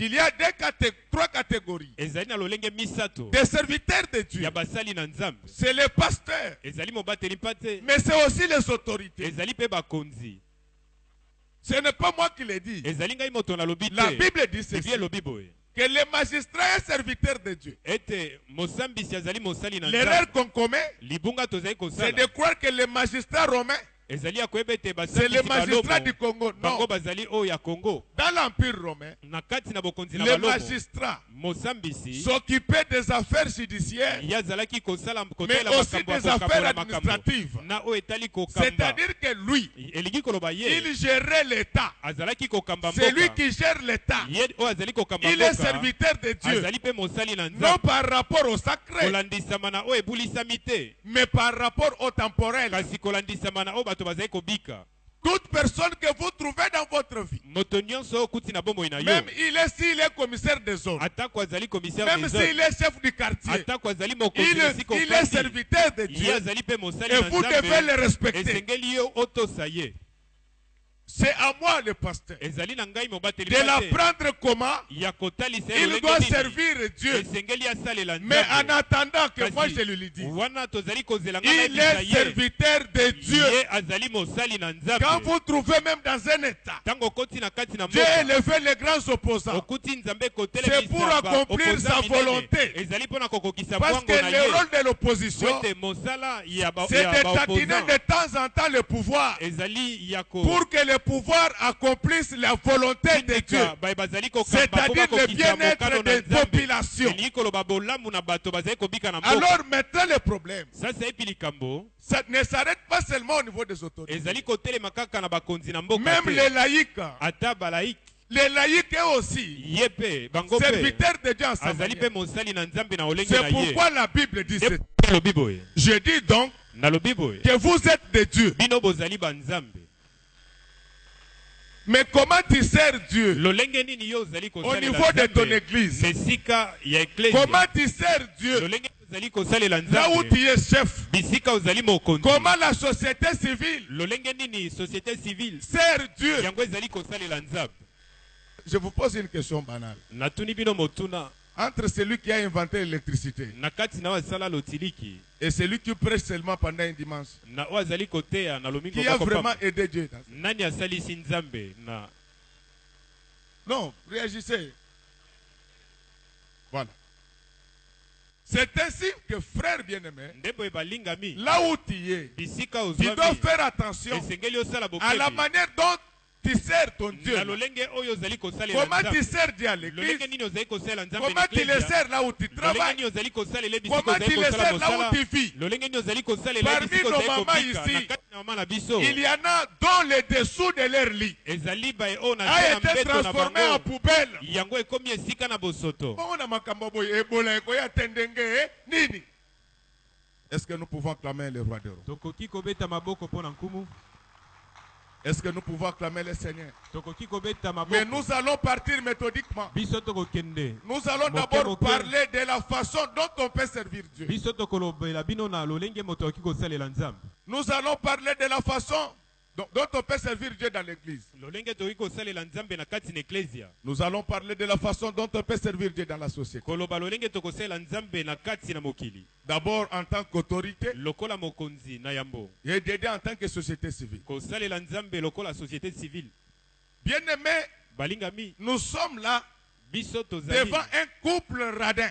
qu'il y a trois catégories de serviteurs de Dieu. C'est les pasteurs, mais c'est aussi les autorités. Ce n'est pas moi qui l'ai dit. La Bible dit ceci, que les magistrats et serviteurs de Dieu. L'erreur qu'on commet, c'est de croire que les magistrats romains, c'est les magistrats du Congo. Non. Dans l'Empire romain, les magistrats s'occupaient des affaires judiciaires, mais aussi des affaires administratives. C'est-à-dire que lui, il gérait l'État. C'est lui qui gère l'État. Il est serviteur de Dieu. Non par rapport au sacré, mais par rapport au temporel. Toute personne que vous trouvez dans votre vie, même s'il est commissaire des zones, même s'il est chef du quartier, il est serviteur de Dieu, et vous devez le respecter. C'est à moi, le pasteur, de l'apprendre comment il doit servir Dieu. Mais en attendant que moi je lui dis, il est serviteur de Dieu. Quand vous trouvez même dans un état, Dieu a élevé les grands opposants. C'est pour accomplir sa volonté. Parce que le rôle de l'opposition, c'est de taquiner de temps en temps le pouvoir, pour que le pouvoir accomplisse la volonté de Dieu, c'est-à-dire le bien-être des populations. Alors maintenant le problème, ça ne s'arrête pas seulement au niveau des autorités. Même les laïcs, les laïcs aussi, serviteurs de Dieu ensemble. C'est pourquoi la Bible dit ceci. Je dis donc que vous êtes de Dieu. Mais comment tu sers Dieu au niveau de ton église? Comment tu sers Dieu là où tu es chef? Comment la société civile sert Dieu? Je vous pose une question banale. Entre celui qui a inventé l'électricité et celui qui prêche seulement pendant un dimanche, qui a vraiment aidé Dieu dans ça? Non, réagissez. Voilà. C'est ainsi que, frère bien-aimé, là où tu es, tu dois faire attention à la manière dont tu sers ton Dieu. Comment tu sers Dieu à l'église? Comment tu le sers là où tu travailles? Comment tu le sers là où tu vis? Parmi nos mamans ici, il y en a dont le dessous de leur lit a été transformé en poubelle. Est-ce que nous pouvons clamer le roi de Rome? Est-ce que nous pouvons acclamer le Seigneur? Mais nous allons partir méthodiquement. Nous allons d'abord parler de la façon dont on peut servir Dieu. Nous allons parler de la façon dont on peut servir Dieu dans l'église. Nous allons parler de la façon dont on peut servir Dieu dans la société. D'abord en tant qu'autorité et d'aider en tant que société civile. Bien-aimés, nous sommes là devant un couple radin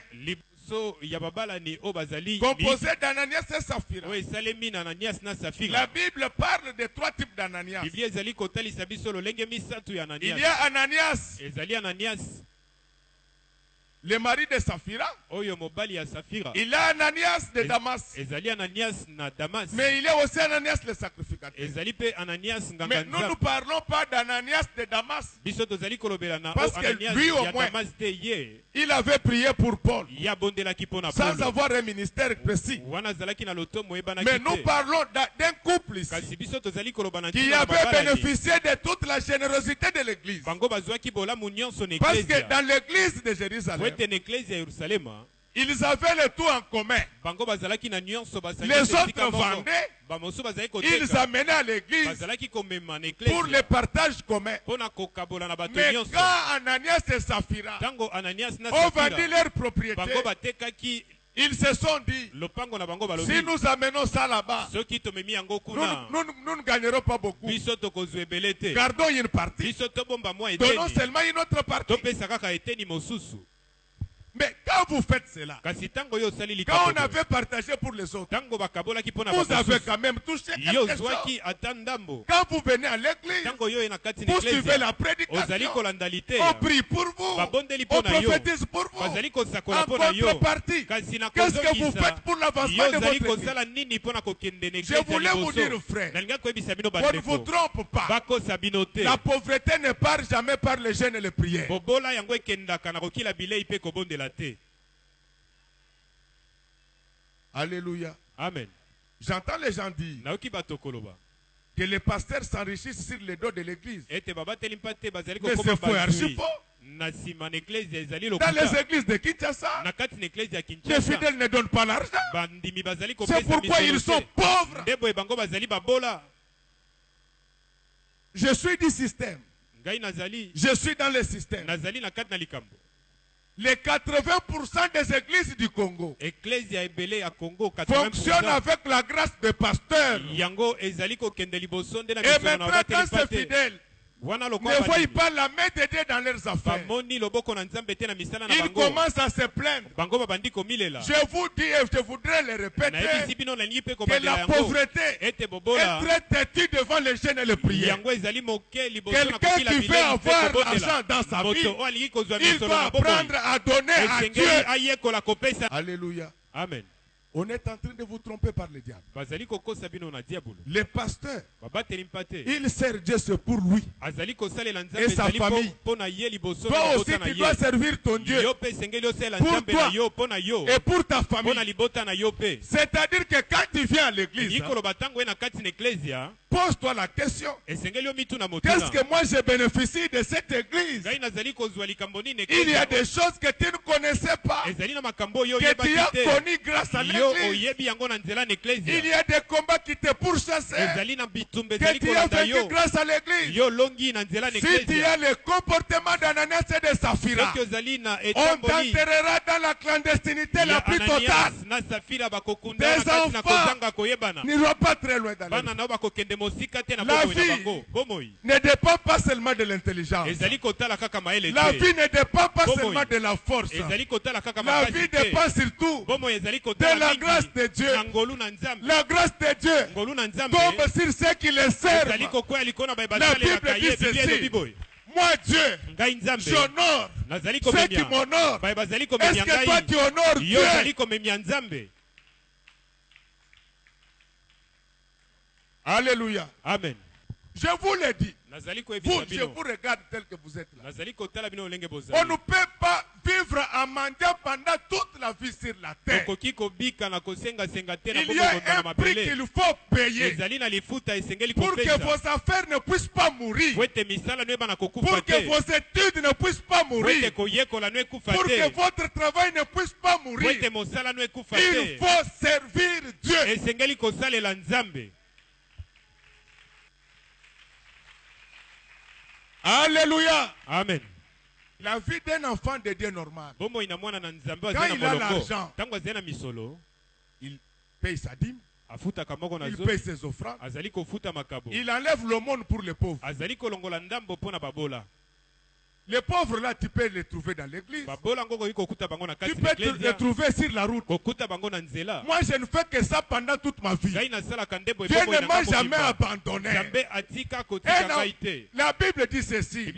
composé d'Ananias et Saphira. La Bible parle de trois types d'Ananias. Il y a Ananias, le mari de Saphira. Il y a Ananias de Damas. Mais il y a aussi Ananias le sacrificateur. Mais nous ne parlons pas d'Ananias de Damas. Parce que lui au moins, il avait prié pour Paul sans avoir un ministère précis. Mais nous parlons d'un couple ici qui avait bénéficié de toute la générosité de l'église. Parce que dans l'église de Jérusalem, Ils avaient le tout en commun. Les autres vendaient, ils amenaient à l'église pour le partage commun. Mais quand Ananias et Saphira ont vendu leur propriété, ils se sont dit, si nous amenons ça là-bas, nous ne gagnerons pas beaucoup. Gardons une partie. Donnons seulement une autre partie. Mais quand vous faites cela, quand on avait partagé pour les autres, vous avez quand même touché quelque chose. Quand vous venez à l'église, vous suivez la prédication, on prie pour vous, on prophétise pour vous. En contrepartie, qu'est-ce que vous faites pour l'avancement de votre église? Je voulais vous dire, frère, on ne vous trompe pas. La pauvreté ne part jamais par les jeûnes et les prières. Alléluia. Amen. J'entends les gens dire que les pasteurs s'enrichissent sur les dos de l'église. Mais c'est faux, archi faux. Dans les églises de Kinshasa, les fidèles ne donnent pas l'argent. C'est pourquoi ils sont pauvres. Je suis du système. Je suis dans le système. Les 80% des églises du Congo fonctionnent avec la grâce des pasteurs. Et maintenant, quand c'est fidèle, ne voient pas la main de Dieu dans leurs affaires. Ils commencent à se plaindre. Je vous dis et je voudrais le répéter que la pauvreté est très têtue devant les jeûnes et les prières. Quelqu'un qui veut avoir l'argent dans sa vie, il doit apprendre à donner à Dieu. Alléluia. Amen. On est en train de vous tromper par le diable. Les pasteurs, il sert Dieu, c'est pour lui et sa famille. Toi aussi, tu dois servir ton Dieu pour toi et pour ta famille. C'est-à-dire que quand tu viens à l'église, pose-toi la question, qu'est-ce que moi je bénéficie de cette église? Il y a des choses que tu ne connaissais pas, que tu as connues grâce à l'église. Il y a des combats qui te pourchassent, que tu as vécu grâce à l'église. Si tu as le comportement d'Ananias et de Saphira, on t'enterrera dans la clandestinité la plus totale. Des enfants n'iront pas très loin dans la vie ne dépend pas seulement de l'intelligence. La vie ne dépend pas seulement de la force. La vie dépend surtout de la grâce de Dieu. La grâce de Dieu tombe sur ceux qui les servent. La Bible dit ceci: moi Dieu, j'honore ceux qui m'honorent. Est-ce que toi tu honores Dieu? Alléluia. Amen. Je vous l'ai dit. Je vous regarde tel que vous êtes là. On ne peut pas vivre en mendiant pendant toute la vie sur la terre. Il y a un prix qu'il faut payer pour que vos affaires ne puissent pas mourir, pour que vos études ne puissent pas mourir, pour que votre travail ne puisse pas mourir. Il faut servir Dieu. Alléluia. Amen. La vie d'un enfant de Dieu normal, quand il a l'argent, il paye sa dîme, il paye ses offrandes, il enlève le monde pour les pauvres. Les pauvres là, tu peux les trouver dans l'église. Tu peux les trouver sur la route. Moi, je ne fais que ça pendant toute ma vie. Dieu ne m'a jamais abandonné. Et la Bible dit ceci: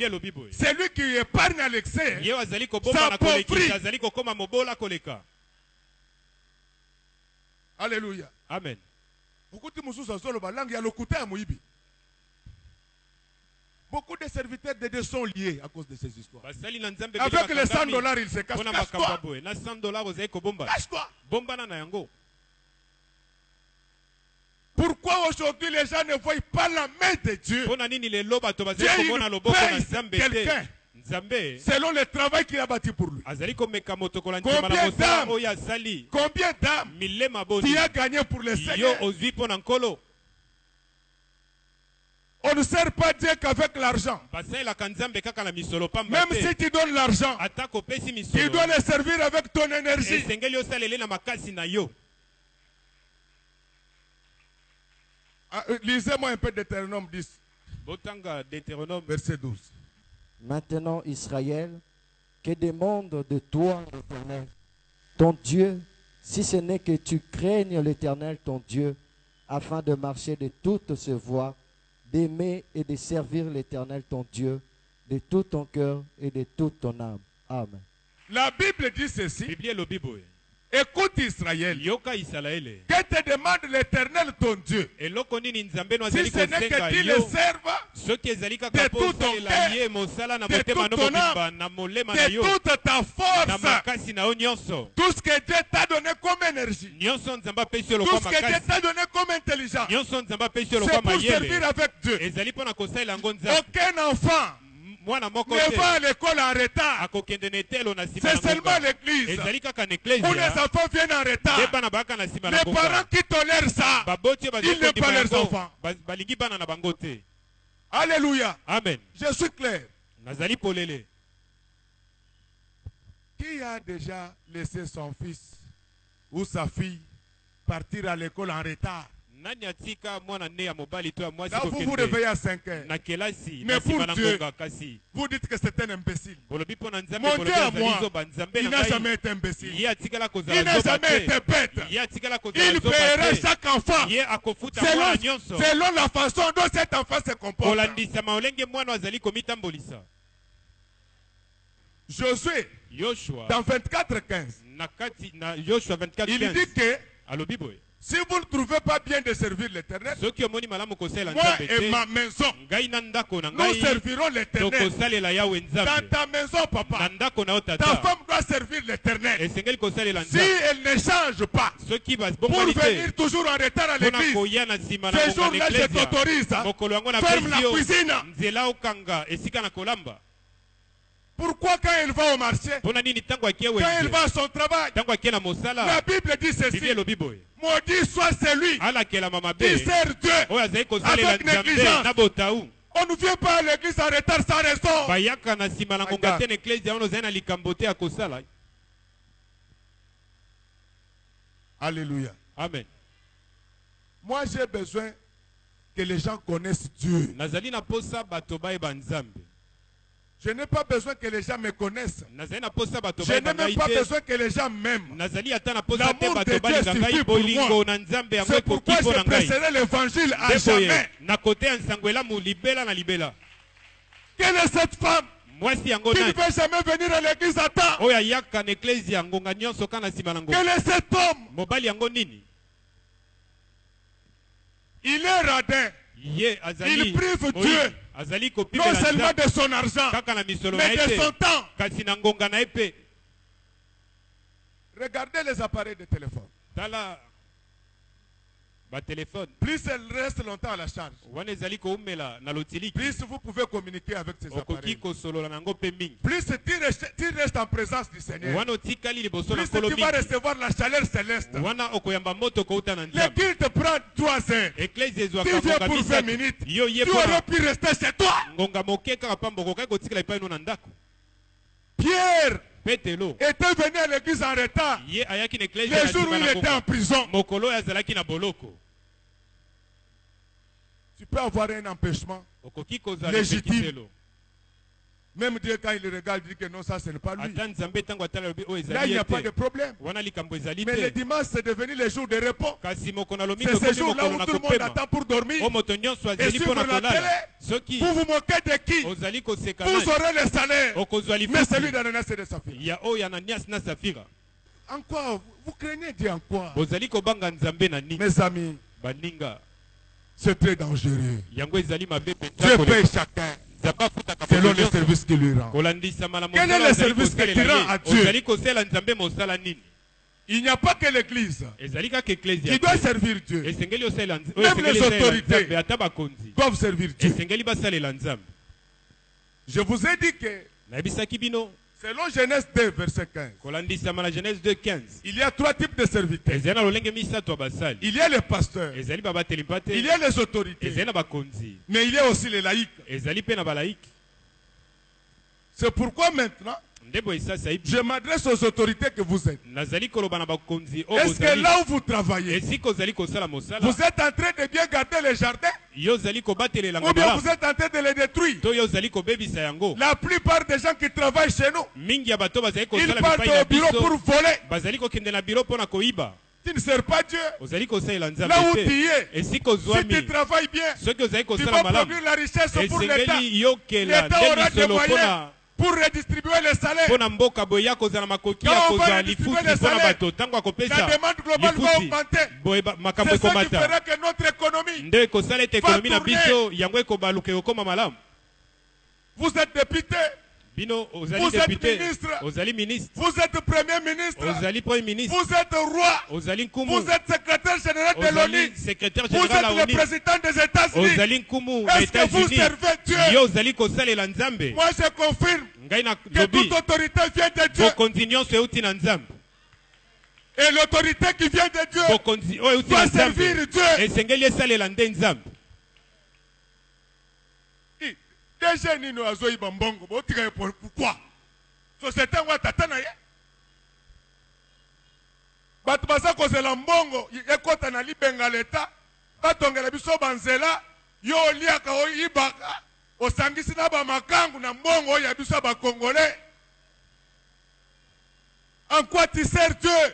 celui qui épargne à l'excès s'appauvrit. Alléluia. Amen. Beaucoup de serviteurs de Dieu sont liés à cause de ces histoires. Avec les $100, ils se cachent. Cache-toi. Pourquoi aujourd'hui les gens ne voient pas la main de Dieu? Dieu, il paye quelqu'un selon le travail qu'il a bâti pour lui. Combien d'âmes tu as gagné pour le Seigneur? On ne sert pas Dieu qu'avec l'argent. Même si tu donnes l'argent, tu dois le servir avec ton énergie. Lisez-moi un peu Deutéronome 10. Verset 12. Maintenant, Israël, que demande de toi l'Éternel, ton Dieu, si ce n'est que tu craignes l'Éternel, ton Dieu, afin de marcher de toutes ses voies, d'aimer et de servir l'Éternel, ton Dieu, de tout ton cœur et de toute ton âme. Amen. La Bible dit ceci. Écoute Israël, que te demande l'Éternel ton Dieu, si ce n'est que tu le serves de tout ton cœur, de toute ton âme, de toute ta force, tout ce que Dieu t'a donné comme énergie, tout ce que Dieu t'a donné comme intelligence, c'est pour servir avec Dieu. Aucun enfant ne va à l'école en retard. C'est seulement l'église où les enfants viennent en retard. Les parents qui tolèrent ça, ils n'aiment pas leurs enfants. Alléluia. Amen. Je suis clair. Qui a déjà laissé son fils ou sa fille partir à l'école en retard? Là, vous vous réveillez à 5 heures. Mais pour Dieu, vous dites que c'est un imbécile. Mon Dieu à moi, il n'a jamais été imbécile. Il n'a jamais été bête. Il paierait chaque enfant selon la façon dont cet enfant se comporte. Josué, dans 24:15, il dit que si vous ne trouvez pas bien de servir l'Éternel, moi et ma maison, nous servirons l'Éternel. Dans ta maison, papa, ta femme doit servir l'Éternel. Si elle ne change pas pour venir toujours en retard à l'église, ce jour-là, je t'autorise, ferme la cuisine. Pourquoi quand elle va au marché, quand elle va à son travail, la Bible dit ceci: maudit soit celui qui sert Dieu avec négligence. On ne vient pas à l'église en retard sans raison. Alléluia. Amen. Moi j'ai besoin que les gens connaissent Dieu. Je n'ai pas besoin que les gens me connaissent. Je n'ai même pas besoin que les gens m'aiment. L'amour de Dieu suffit pour moi. C'est pourquoi je prêcherai l'évangile à jamais. Quelle est cette femme qui ne veut jamais venir à l'église à temps? Quel est cet homme? Il est radin. Il prive Dieu non seulement de son argent, mais de son temps. Regardez les appareils de téléphone. Plus elle reste longtemps à la charge, plus vous pouvez communiquer avec ces appareils. Plus tu restes en présence du Seigneur, plus tu vas recevoir la chaleur céleste. Le culte prend 3 heures. Tu viens pour 20 minutes. Tu aurais pu rester chez toi. Pierre était venu à l'église en retard le jour où il était en prison. Tu peux avoir un empêchement légitime. Même Dieu, quand il regarde, dit que non, ça, ce n'est pas lui. Là, il n'y a pas de problème. Mais le dimanche, c'est devenu le jour de repos. C'est ce jour-là où tout le monde attend pour dormir et suivre la télé. Vous vous moquez de qui? Vous aurez le salaire. Mais celui d'Ananias et de Saphira. En quoi? Vous craignez Dieu en quoi? Mes amis, c'est très dangereux. Dieu paye chacun selon le service qu'il lui rend. Quel est le service que tu rends à Dieu? Il n'y a pas que l'église qui doit servir Dieu. Même les autorités doivent servir Dieu. Je vous ai dit que Selon Genèse 2, verset 15. Il y a 3 types de serviteurs. Il y a les pasteurs. Il y a les autorités. Mais il y a aussi les laïcs. C'est pourquoi maintenant, je m'adresse aux autorités que vous êtes. Est-ce que là où vous travaillez, vous êtes en train de bien garder les jardins? Ou bien vous êtes en train de les détruire? La plupart des gens qui travaillent chez nous, ils partent au bureau pour voler. Tu ne sers pas Dieu. Là où tu es, si tu travailles bien, tu vas produire la richesse pour l'État. L'État aura des moyens pour redistribuer les salaires. Quand on va redistribuer les salaires, la demande globale va augmenter. C'est ça qui fera que notre économie va tourner. Vous êtes député. Vous êtes ministre. Vous êtes premier ministre. Vous êtes roi. Vous êtes secrétaire général de l'ONU. Vous êtes le président des États-Unis. Est-ce que vous servez Dieu? Moi je confirme que toute autorité vient de Dieu. Et l'autorité qui vient de Dieu doit servir Dieu. Déjà nino azoi bambongo botika pourquoi société ngwa tatana ye batu baza kozela mbongo ekota na libenga leta batongela biso banzela yo liaka oyibaka osangisi na ba makangu na mbongo ya biso ba congolais. En quoi tu sers Dieu?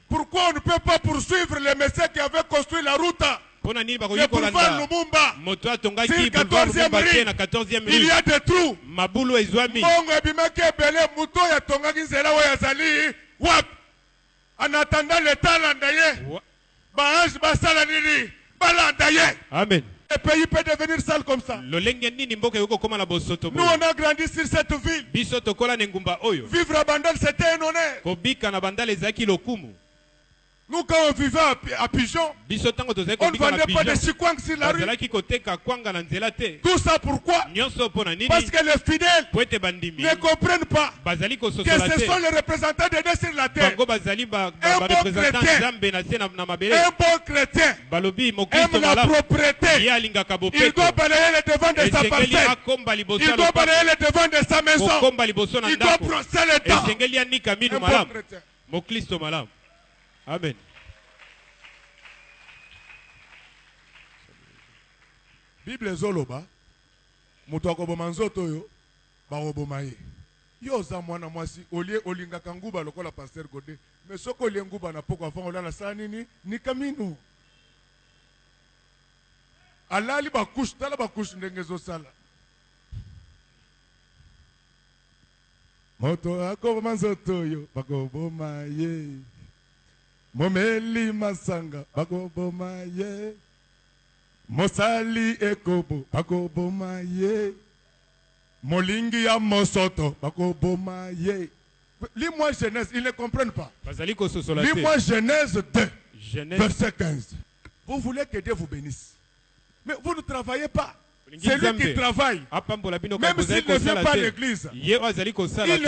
Pourquoi on ne peut pas poursuivre les messieurs qui avaient construit la route? Le boulevard Lumumba, sur 14e rue, il y a des trous. Mongo ebimaki ebele muto ya tongaki nzela oyo azali wap. En attendant l'État landa ye, baange basala nini balanda ye. Amen. Le pays peut devenir sale comme ça. Nous on a grandi sur cette ville. Vivre à Bandal c'était un honneur. Nous, quand on vivait à Pigeon, on ne vendait pas de chikwang sur la rue. Tout ça pourquoi? Parce que les fidèles ne comprennent pas que ce sont les représentants de Dieu sur la terre. Un bon chrétien aime la propriété. Il doit balayer le devant de sa parcelle. Il doit balayer le devant de sa maison. Il doit brosser les dents. Un bon chrétien. Amen. Bible zoloba mutu akoboma nzoto yo bakoboma ye. Yo za mwana mwasi olie olingaka nguba lokola pasteur Godé. Mais soko olie nguba na poko avant olala sa nini ni kamino. Alali bakush tala bakush ndenge zosala. Moto akoboma nzoto yo bakoboma ye. Momeli masanga bakoboma ye. Mosali ekobo bakoboma ye. Molingi ya mosoto bakoboma ye. Lis-moi Genèse, ils ne comprennent pas. Lis-moi Genèse 2, verset 15. Vous voulez que Dieu vous bénisse. Mais vous ne travaillez pas. C'est lui qui travaille. Même s'il ne vient pas à l'église, il ne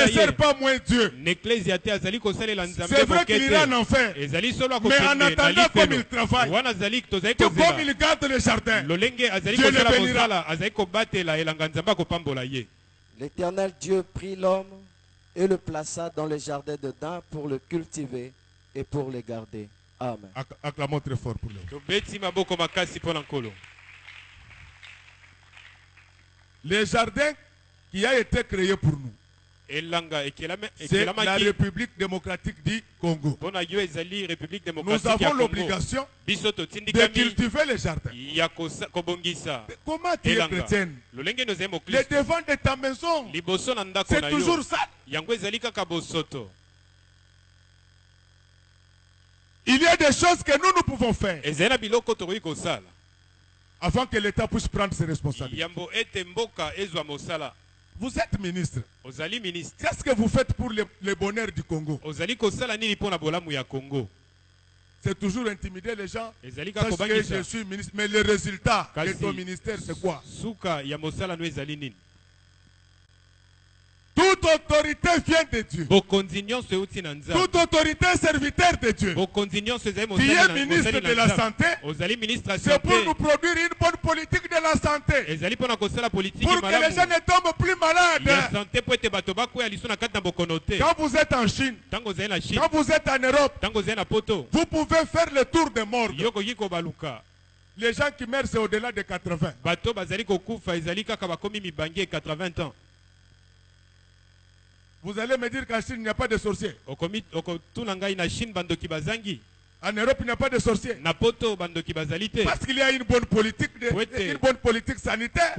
sert pas moins Dieu. C'est vrai qu'il ira en enfer. Mais en attendant, comme il travaille, tout comme il garde le jardin, Dieu le bénira. L'Éternel Dieu prit l'homme et le plaça dans le jardin de Dan pour le cultiver et pour le garder. Amen. Acclamons très fort pour l'homme. Le jardin qui a été créé pour nous, c'est la République démocratique du Congo. Nous avons l'obligation de cultiver les jardins. Comment tu es chrétienne? Le devant de ta maison, c'est toujours ça. Il y a des choses que nous pouvons faire avant que l'État puisse prendre ses responsabilités. Vous êtes ministre. Qu'est-ce que vous faites pour le bonheur du Congo? C'est toujours intimider les gens parce que je suis ministre. Mais le résultat de ton ministère, c'est quoi? autorité vient de Dieu. Toute autorité est serviteur de Dieu. Qui est ministre de la santé, c'est pour nous produire une bonne politique de la santé. Pour que les gens ne tombent plus malades. Quand vous êtes en Chine, quand vous êtes en Europe, vous pouvez faire le tour des morts. Les gens qui meurent, c'est au-delà de 80. Vous allez me dire qu'en Chine, il n'y a pas de sorciers. En Europe, il n'y a pas de sorciers. Parce qu'il y a une bonne politique, une bonne politique sanitaire.